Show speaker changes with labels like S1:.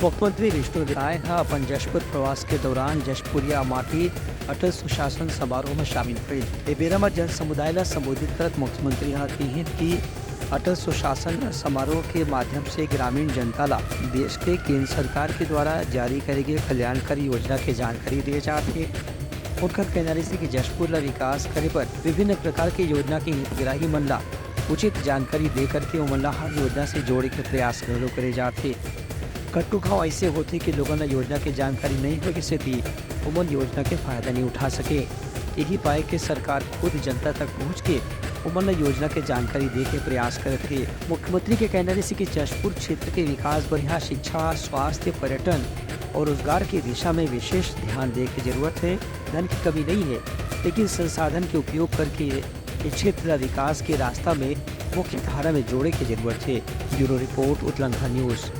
S1: मुख्यमंत्री विष्णु राय अपन जशपुर प्रवास के दौरान जशपुरिया माटी अटल सुशासन समारोह में शामिल हुए। ए बेरा में जन समुदाय ला संबोधित करत मुख्यमंत्री कही कि अटल सुशासन समारोह के माध्यम से ग्रामीण जनता ला देश के केंद्र सरकार के द्वारा जारी करे गए कल्याणकारी योजना के जानकारी दिए जाते। उनका कहना है कि जशपुर ला विकास करे पर विभिन्न प्रकार की योजना के हितग्राही मन ला उचित जानकारी दे करके उमन ला हर योजना से जोड़े के प्रयास करे जाते। कट्टू घाव ऐसे होते कि लोगों ने योजना की जानकारी नहीं होने से थी उमन योजना के फायदा नहीं उठा सके। यही पाए कि सरकार खुद जनता तक पहुंच के उमन योजना के जानकारी दे के प्रयास करते थे। मुख्यमंत्री के कहना है कि जशपुर क्षेत्र के विकास बढ़िया शिक्षा, स्वास्थ्य, पर्यटन और रोजगार की दिशा में विशेष ध्यान दे की जरूरत है। धन की कमी नहीं है, लेकिन संसाधन के उपयोग करके इस क्षेत्र विकास के रास्ता में मुख्य धारा में जोड़े की जरूरत है। Bureau report, Uttarakhand news.